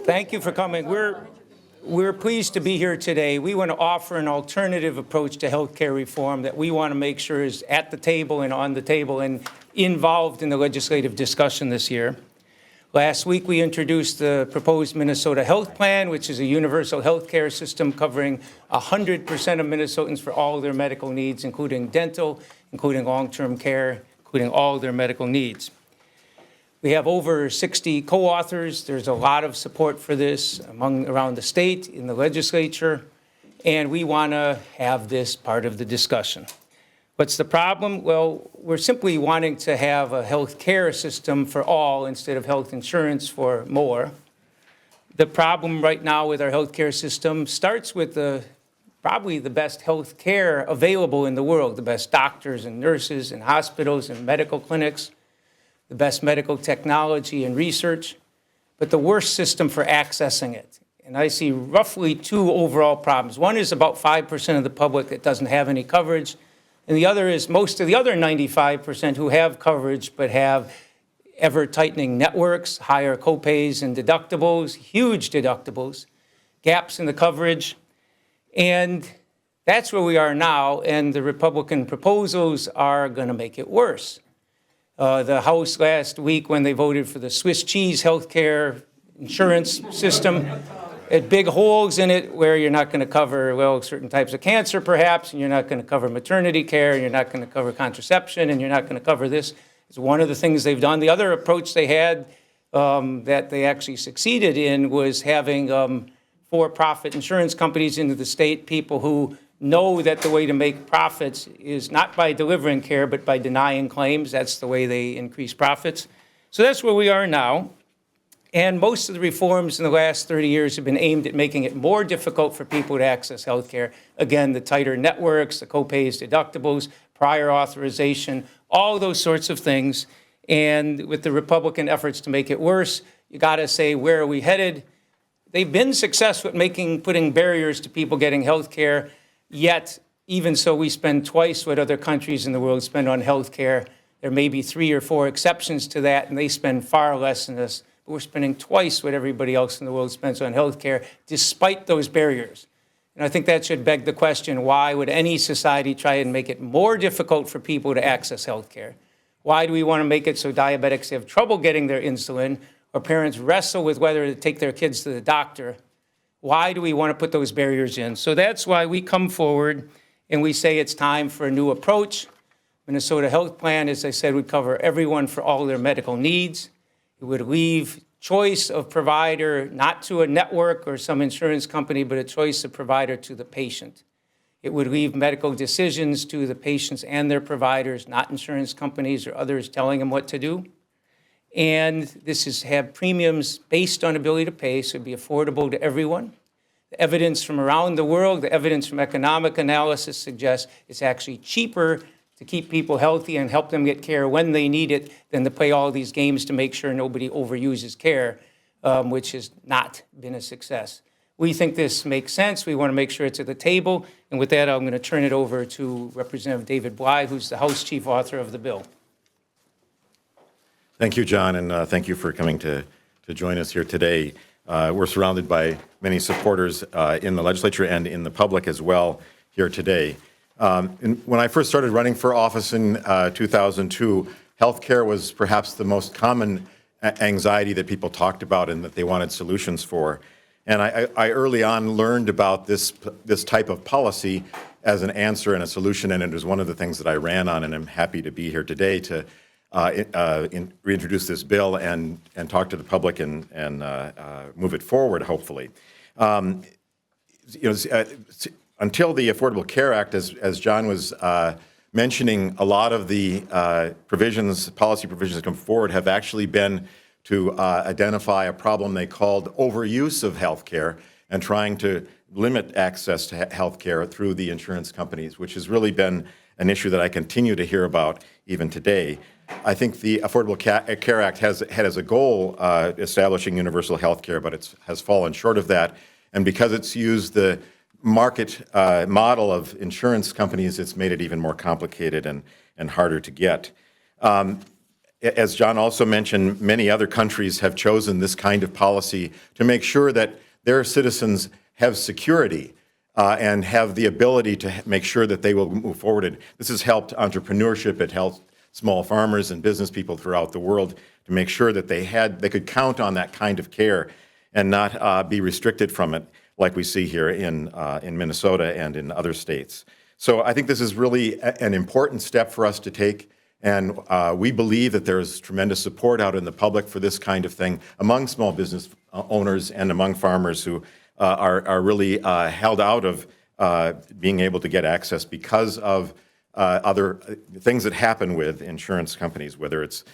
Thank you for coming. We're pleased to be here today. We want to offer an alternative approach to health care reform that we want to make sure is at the table and on the table and involved in the legislative discussion this year. Last week, we introduced the proposed Minnesota Health Plan, which is a universal health care system covering 100% of Minnesotans for all their medical needs, including dental, including long-term care, including all their medical needs. We have over 60 co-authors. There's a lot of support for this around the state, in the legislature, and we want to have this part of the discussion. What's the problem? Well, we're simply wanting to have a health care system for all instead of health insurance for more. The problem right now with our health care system starts with probably the best health care available in the world, the best doctors and nurses and hospitals and medical clinics, the best medical technology and research, but the worst system for accessing it. And I see roughly two overall problems. One is about 5% of the public that doesn't have any coverage, and the other is most of the other 95% who have coverage but have ever-tightening networks, higher copays and deductibles, huge deductibles, gaps in the coverage. And that's where we are now, and the Republican proposals are going to make it worse. The House last week, when they voted for the Swiss cheese healthcare insurance system, had big holes in it where you're not going to cover, well, certain types of cancer, perhaps, and you're not going to cover maternity care, and you're not going to cover contraception, and you're not going to cover this. It's one of the things they've done. The other approach they had that they actually succeeded in was having for-profit insurance companies into the state, people who know that the way to make profits is not by delivering care, but by denying claims. That's the way they increase profits. So that's where we are now. And most of the reforms in the last 30 years have been aimed at making it more difficult for people to access health care. Again, the tighter networks, the copays, deductibles, prior authorization, all those sorts of things. And with the Republican efforts to make it worse, you got to say, where are we headed? They've been successful at putting barriers to people getting health care. Yet, even so, we spend twice what other countries in the world spend on health care. There may be 3 or 4 exceptions to that, and they spend far less than us. But we're spending twice what everybody else in the world spends on health care, despite those barriers. And I think that should beg the question, why would any society try and make it more difficult for people to access health care? Why do we want to make it so diabetics have trouble getting their insulin, or parents wrestle with whether to take their kids to the doctor? Why do we want to put those barriers in? So that's why we come forward and we say it's time for a new approach. Minnesota Health Plan, as I said, would cover everyone for all their medical needs. It would leave choice of provider not to a network or some insurance company, but a choice of provider to the patient. It would leave medical decisions to the patients and their providers, not insurance companies or others telling them what to do. And this is have premiums based on ability to pay, so it'd be affordable to everyone. The evidence from around the world, the evidence from economic analysis suggests it's actually cheaper to keep people healthy and help them get care when they need it than to play all these games to make sure nobody overuses care, which has not been a success. We think this makes sense. We want to make sure it's at the table. And with that, I'm going to turn it over to Representative David Bly, who's the House Chief Author of the bill. Thank you, John, and thank you for coming to join us here today. We're surrounded by many supporters in the legislature and in the public as well here today. And when I first started running for office in 2002, healthcare was perhaps the most common anxiety that people talked about and that they wanted solutions for. And I early on learned about this type of policy as an answer and a solution, and it was one of the things that I ran on, and I'm happy to be here today to reintroduce this bill and talk to the public and move it forward, hopefully. Until the Affordable Care Act, as John was mentioning, a lot of the policy provisions that come forward have actually been to identify a problem they called overuse of health care and trying to limit access to health care through the insurance companies, which has really been an issue that I continue to hear about even today. I think the Affordable Care Act had as a goal establishing universal health care, but it has fallen short of that. And because it's used the market model of insurance companies, it's made it even more complicated and harder to get. as John also mentioned, many other countries have chosen this kind of policy to make sure that their citizens have security and have the ability to make sure that they will move forward. This has helped entrepreneurship. It helped small farmers and business people throughout the world to make sure that they could count on that kind of care and not be restricted from it, like we see here in Minnesota and in other states. So I think this is really an important step for us to take, and we believe that there's tremendous support out in the public for this kind of thing among small business owners and among farmers who are really held out of being able to get access because of other things that happen with insurance companies, whether it's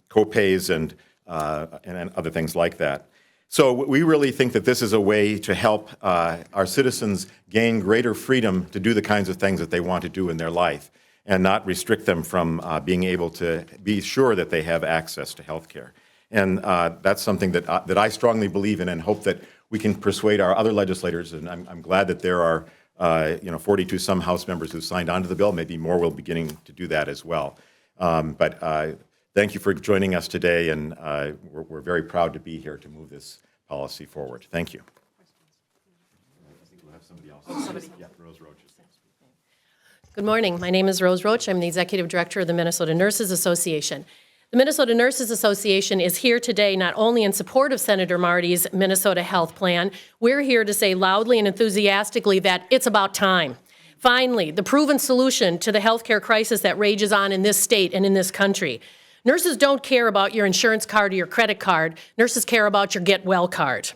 co-pays and other things like that. So we really think that this is a way to help our citizens gain greater freedom to do the kinds of things that they want to do in their life and not restrict them from being able to be sure that they have access to health care. And that's something that I strongly believe in and hope that we can persuade our other legislators. And I'm glad that there are 42 some House members who signed on to the bill. Maybe more will be beginning to do that as well. But thank you for joining us today, and we're very proud to be here to move this policy forward. Thank you. I think we'll have somebody else. Yeah, Rose Roach. Good morning. My name is Rose Roach. I'm the Executive Director of the Minnesota Nurses Association. The Minnesota Nurses Association is here today not only in support of Senator Marty's Minnesota Health Plan, we're here to say loudly and enthusiastically that it's about time. Finally, the proven solution to the healthcare crisis that rages on in this state and in this country. Nurses don't care about your insurance card or your credit card. Nurses care about your get well card.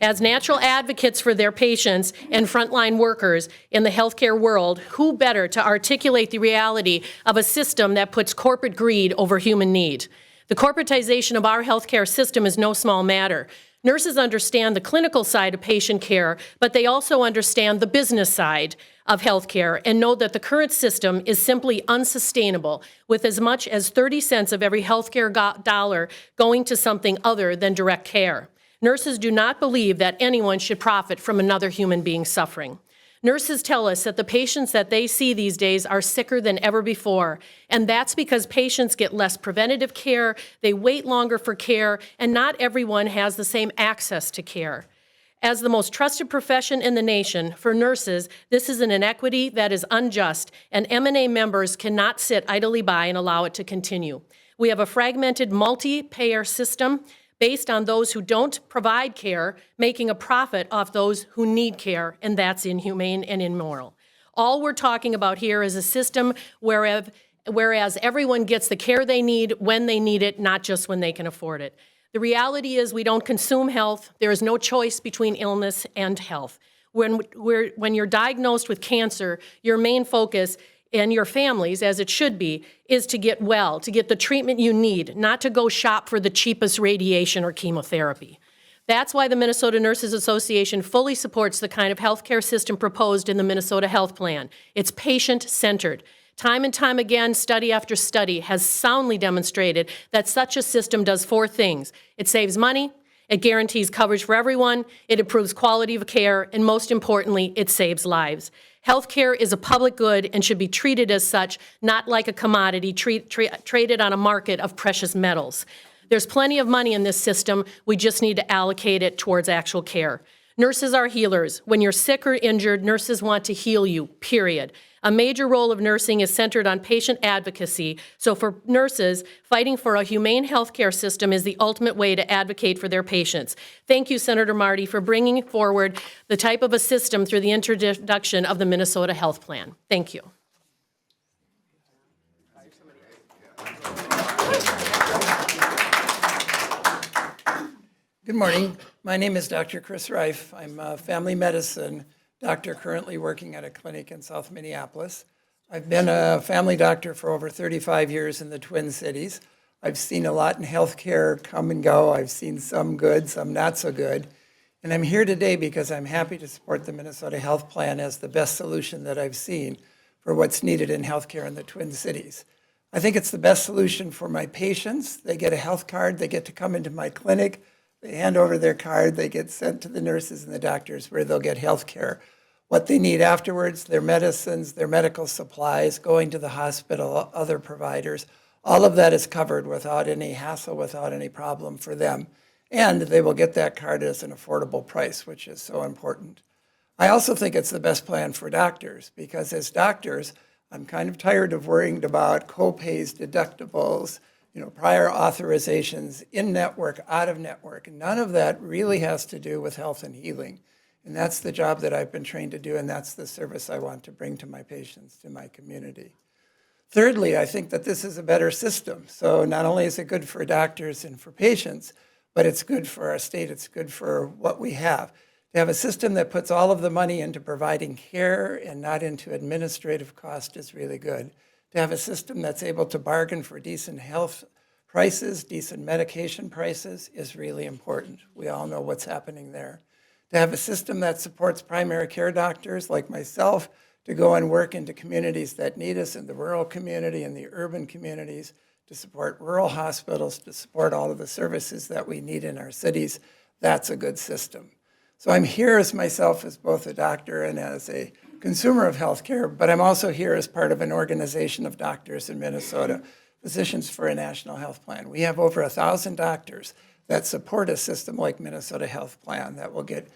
As natural advocates for their patients and frontline workers in the healthcare world, who better to articulate the reality of a system that puts corporate greed over human need? The corporatization of our healthcare system is no small matter. Nurses understand the clinical side of patient care, but they also understand the business side of healthcare and know that the current system is simply unsustainable, with as much as 30 cents of every healthcare dollar going to something other than direct care. Nurses do not believe that anyone should profit from another human being suffering. Nurses tell us that the patients that they see these days are sicker than ever before, and that's because patients get less preventative care, they wait longer for care, and not everyone has the same access to care. As the most trusted profession in the nation, for nurses, this is an inequity that is unjust, and M&A members cannot sit idly by and allow it to continue. We have a fragmented multi-payer system based on those who don't provide care, making a profit off those who need care, and that's inhumane and immoral. All we're talking about here is a system whereas everyone gets the care they need when they need it, not just when they can afford it. The reality is we don't consume health. There is no choice between illness and health. When you're diagnosed with cancer, your main focus, and your families, as it should be, is to get well, to get the treatment you need, not to go shop for the cheapest radiation or chemotherapy. That's why the Minnesota Nurses Association fully supports the kind of healthcare system proposed in the Minnesota Health Plan. It's patient-centered. Time and time again, study after study has soundly demonstrated that such a system does four things. It saves money, it guarantees coverage for everyone, it improves quality of care, and most importantly, it saves lives. Healthcare is a public good and should be treated as such, not like a commodity traded on a market of precious metals. There's plenty of money in this system. We just need to allocate it towards actual care. Nurses are healers. When you're sick or injured, nurses want to heal you, period. A major role of nursing is centered on patient advocacy. So for nurses, fighting for a humane healthcare system is the ultimate way to advocate for their patients. Thank you, Senator Marty, for bringing forward the type of a system through the introduction of the Minnesota Health Plan. Thank you. Good morning. My name is Dr. Chris Reif. I'm a family medicine doctor currently working at a clinic in South Minneapolis. I've been a family doctor for over 35 years in the Twin Cities. I've seen a lot in healthcare come and go. I've seen some good, some not so good. And I'm here today because I'm happy to support the Minnesota Health Plan as the best solution that I've seen for what's needed in healthcare in the Twin Cities. I think it's the best solution for my patients. They get a health card, they get to come into my clinic, they hand over their card, they get sent to the nurses and the doctors where they'll get health care. What they need afterwards, their medicines, their medical supplies, going to the hospital, other providers, All of that is covered without any hassle, without any problem for them. And they will get that card at an affordable price, which is so important. I also think it's the best plan for doctors because as doctors, I'm kind of tired of worrying about co-pays, deductibles, prior authorizations, in-network, out-of-network. And none of that really has to do with health and healing. And that's the job that I've been trained to do, and that's the service I want to bring to my patients, to my community. Thirdly, I think that this is a better system. So not only is it good for doctors and for patients, but it's good for our state, it's good for what we have. To have a system that puts all of the money into providing care and not into administrative cost is really good. To have a system that's able to bargain for decent health prices, decent medication prices is really important. We all know what's happening there. To have a system that supports primary care doctors like myself to go and work into communities that need us in the rural community and the urban communities, to support rural hospitals, to support all of the services that we need in our cities, that's a good system. So I'm here as myself as both a doctor and as a consumer of healthcare, but I'm also here as part of an organization of doctors in Minnesota, Physicians for a National Health Plan. We have over 1,000 doctors that support a system like Minnesota Health Plan that will get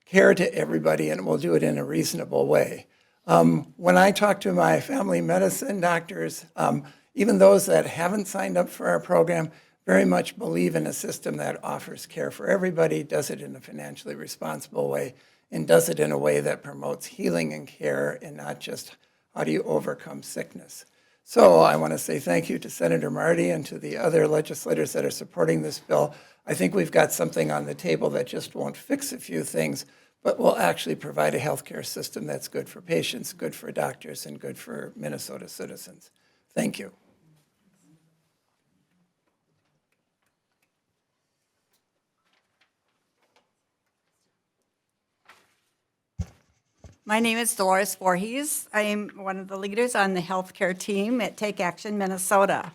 care to everybody and will do it in a reasonable way. When I talk to my family medicine doctors, even those that haven't signed up for our program very much believe in a system that offers care for everybody, does it in a financially responsible way, and does it in a way that promotes healing and care and not just how do you overcome sickness. So I want to say thank you to Senator Marty and to the other legislators that are supporting this bill. I think we've got something on the table that just won't fix a few things, but will actually provide a healthcare system that's good for patients, good for doctors, and good for Minnesota citizens. Thank you. My name is Dolores Voorhees. I am one of the leaders on the healthcare team at Take Action Minnesota.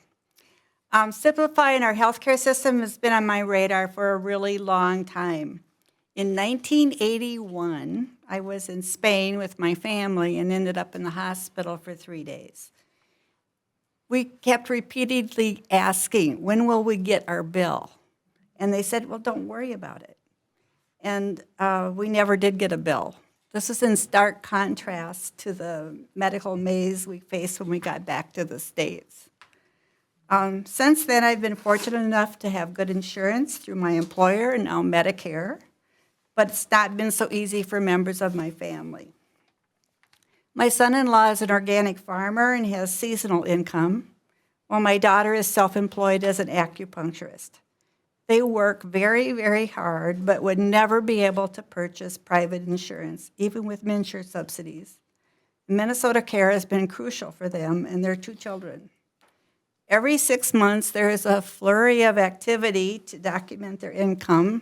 Simplifying our healthcare system has been on my radar for a really long time. In 1981, I was in Spain with my family and ended up in the hospital for 3 days. We kept repeatedly asking, when will we get our bill? And they said, well, don't worry about it. And we never did get a bill. This is in stark contrast to the medical maze we faced when we got back to the States. Since then, I've been fortunate enough to have good insurance through my employer and now Medicare, but it's not been so easy for members of my family. My son-in-law is an organic farmer and has seasonal income, while my daughter is self-employed as an acupuncturist. They work very, very hard, but would never be able to purchase private insurance, even with MNsure subsidies. Minnesota Care has been crucial for them and their 2 children. Every 6 months, there is a flurry of activity to document their income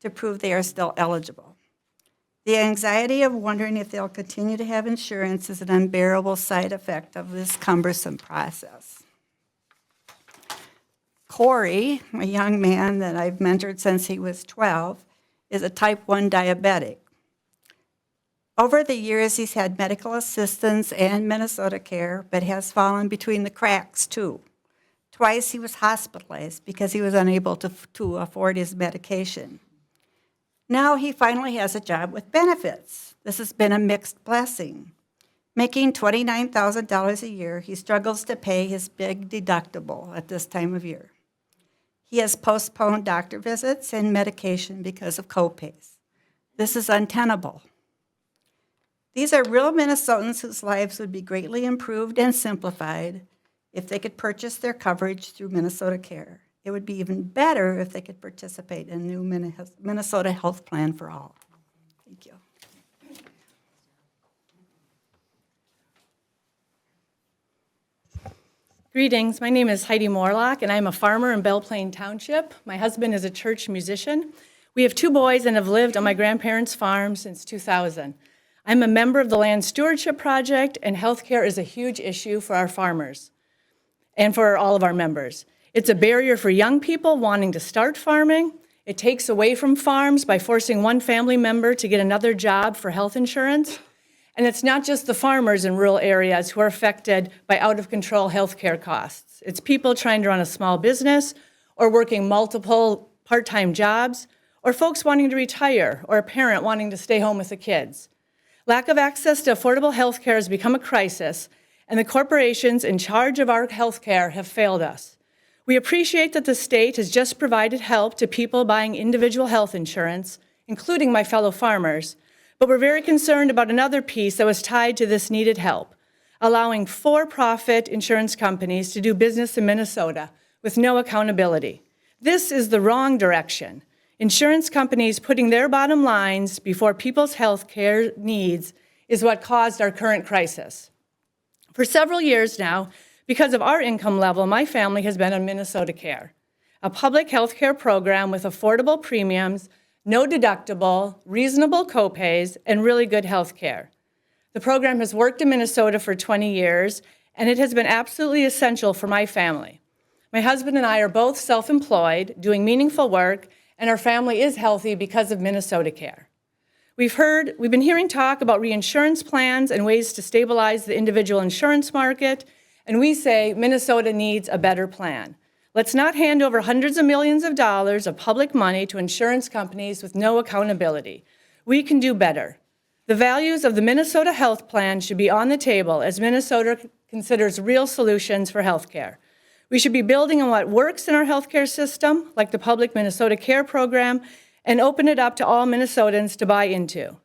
to prove they are still eligible. The anxiety of wondering if they'll continue to have insurance is an unbearable side effect of this cumbersome process. Corey, a young man that I've mentored since he was 12, is a type 1 diabetic. Over the years, he's had medical assistance and Minnesota Care, but has fallen between the cracks too. Twice he was hospitalized because he was unable to afford his medication. Now he finally has a job with benefits. This has been a mixed blessing. Making $29,000 a year, he struggles to pay his big deductible at this time of year. He has postponed doctor visits and medication because of copays. This is untenable. These are real Minnesotans whose lives would be greatly improved and simplified if they could purchase their coverage through Minnesota Care. It would be even better if they could participate in a new Minnesota Health Plan for all. Thank you. Greetings, my name is Heidi Morlock, and I'm a farmer in Belle Plaine Township. My husband is a church musician. We have 2 boys and have lived on my grandparents' farm since 2000. I'm a member of the Land Stewardship Project, and healthcare is a huge issue for our farmers and for all of our members. It's a barrier for young people wanting to start farming. It takes away from farms by forcing one family member to get another job for health insurance. And it's not just the farmers in rural areas who are affected by out-of-control healthcare costs. It's people trying to run a small business or working multiple part-time jobs, or folks wanting to retire, or a parent wanting to stay home with the kids. Lack of access to affordable health care has become a crisis, and the corporations in charge of our health care have failed us. We appreciate that the state has just provided help to people buying individual health insurance, including my fellow farmers, but we're very concerned about another piece that was tied to this needed help, allowing for-profit insurance companies to do business in Minnesota with no accountability. This is the wrong direction. Insurance companies putting their bottom lines before people's health care needs is what caused our current crisis. For several years now, because of our income level, my family has been on Minnesota Care, a public health care program with affordable premiums, no deductible, reasonable copays, and really good health care. The program has worked in Minnesota for 20 years, and it has been absolutely essential for my family. My husband and I are both self-employed, doing meaningful work, and our family is healthy because of Minnesota Care. We've been hearing talk about reinsurance plans and ways to stabilize the individual insurance market, and we say Minnesota needs a better plan. Let's not hand over hundreds of millions of dollars of public money to insurance companies with no accountability. We can do better. The values of the Minnesota Health Plan should be on the table as Minnesota considers real solutions for health care. We should be building on what works in our healthcare system, like the public Minnesota Care program, and open it up to all Minnesotans to buy into.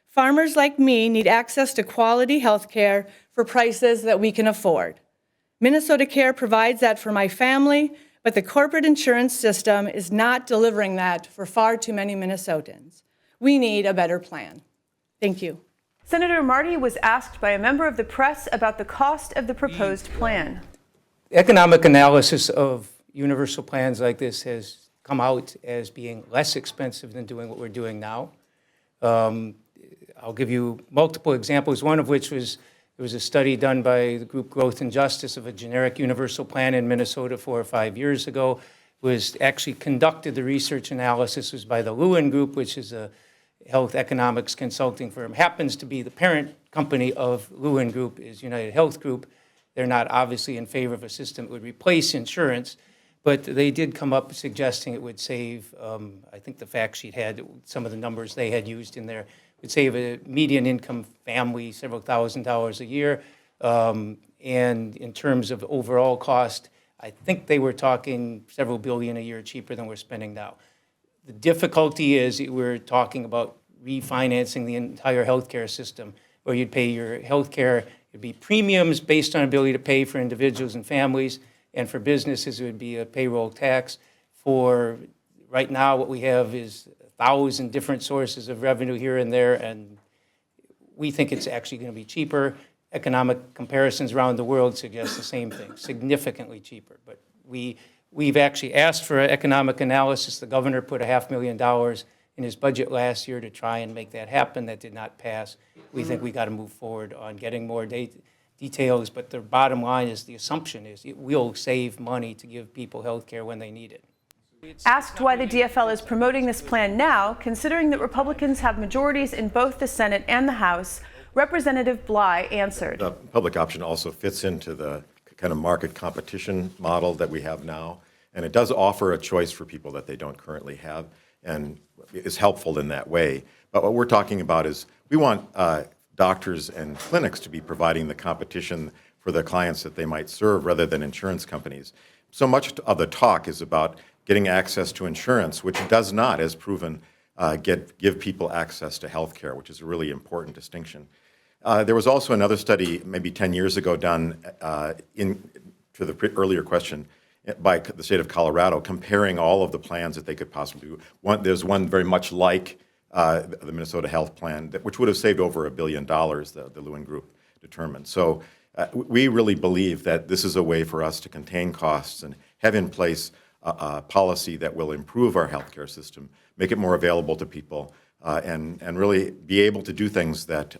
Farmers like me need access to quality health care for prices that we can afford. Minnesota Care provides that for my family, but the corporate insurance system is not delivering that for far too many Minnesotans. We need a better plan. Thank you. Senator Marty was asked by a member of the press about the cost of the proposed plan. Economic analysis of universal plans like this has come out as being less expensive than doing what we're doing now. I'll give you multiple examples, one of which was there was a study done by the group Growth and Justice of a generic universal plan in Minnesota 4 or 5 years ago. Was actually conducted, the research analysis was by the Lewin Group, which is a health economics consulting firm. Happens to be the parent company of Lewin Group is United Health Group. They're not obviously in favor of a system that would replace insurance, but they did come up suggesting it would save, I think the fact sheet had some of the numbers they had used in there, would save a median income family several $1,000s a year. And in terms of overall cost, I think they were talking several billion a year cheaper than we're spending now. The difficulty is we're talking about refinancing the entire healthcare system, where you'd pay your healthcare, it'd be premiums based on ability to pay for individuals and families, and for businesses it would be a payroll tax. For right now, what we have is 1,000 different sources of revenue here and there, and we think it's actually going to be cheaper. Economic comparisons around the world suggest the same thing, significantly cheaper. But we've actually asked for an economic analysis. The governor put $500,000 in his budget last year to try and make that happen. That did not pass. We think we got to move forward on getting more details, but the bottom line is the assumption is it will save money to give people health care when they need it. Asked why the DFL is promoting this plan now, considering that Republicans have majorities in both the Senate and the House, Representative Bly answered. The public option also fits into the kind of market competition model that we have now, and it does offer a choice for people that they don't currently have, and is helpful in that way. But what we're talking about is we want doctors and clinics to be providing the competition for the clients that they might serve rather than insurance companies. So much of the talk is about getting access to insurance, which does not, as proven, give people access to health care, which is a really important distinction. There was also another study maybe 10 years ago done to the earlier question by the state of Colorado, comparing all of the plans that they could possibly do. There's one very much like the Minnesota Health Plan, which would have saved over $1 billion, the Lewin Group determined. So we really believe that this is a way for us to contain costs and have in place a policy that will improve our healthcare system, make it more available to people, and really be able to do things that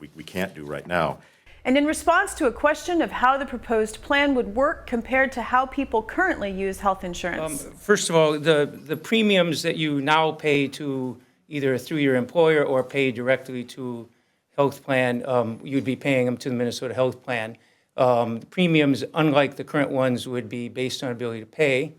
we can't do right now. And in response to a question of how the proposed plan would work compared to how people currently use health insurance. First of all, the premiums that you now pay to either through your employer or pay directly to health plan, you'd be paying them to the Minnesota health plan. The premiums, unlike the current ones, would be based on ability to pay.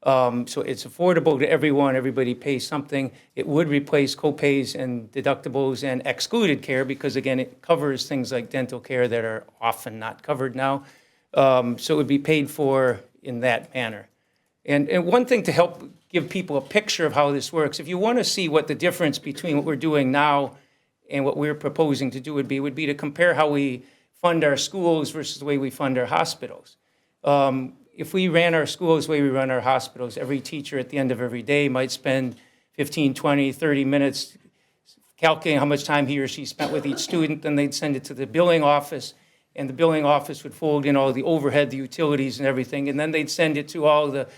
So it's affordable to everyone. Everybody pays something. It would replace co-pays and deductibles and excluded care because, again, it covers things like dental care that are often not covered now. So it would be paid for in that manner. And one thing to help give people a picture of how this works, if you want to see what the difference between what we're doing now and what we're proposing to do would be to compare how we fund our schools versus the way we fund our hospitals. If we ran our schools the way we run our hospitals, every teacher at the end of every day might spend 15, 20, 30 minutes calculating how much time he or she spent with each student, then they'd send it to the billing office, and the billing office would fold in all the overhead, the utilities and everything, and then they'd send it to all the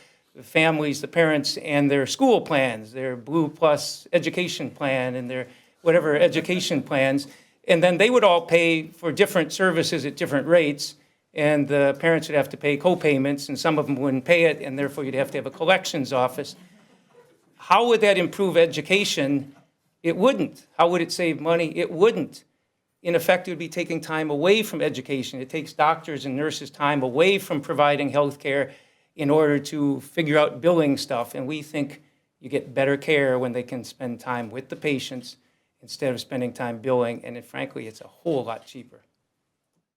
families, the parents, and their school plans, their Blue Plus education plan and their whatever education plans, and then they would all pay for different services at different rates, and the parents would have to pay co-payments, and some of them wouldn't pay it, and therefore you'd have to have a collections office. How would that improve education? It wouldn't. How would it save money? It wouldn't. In effect, it would be taking time away from education. It takes doctors and nurses time away from providing health care in order to figure out billing stuff, and we think you get better care when they can spend time with the patients instead of spending time billing, and frankly, it's a whole lot cheaper.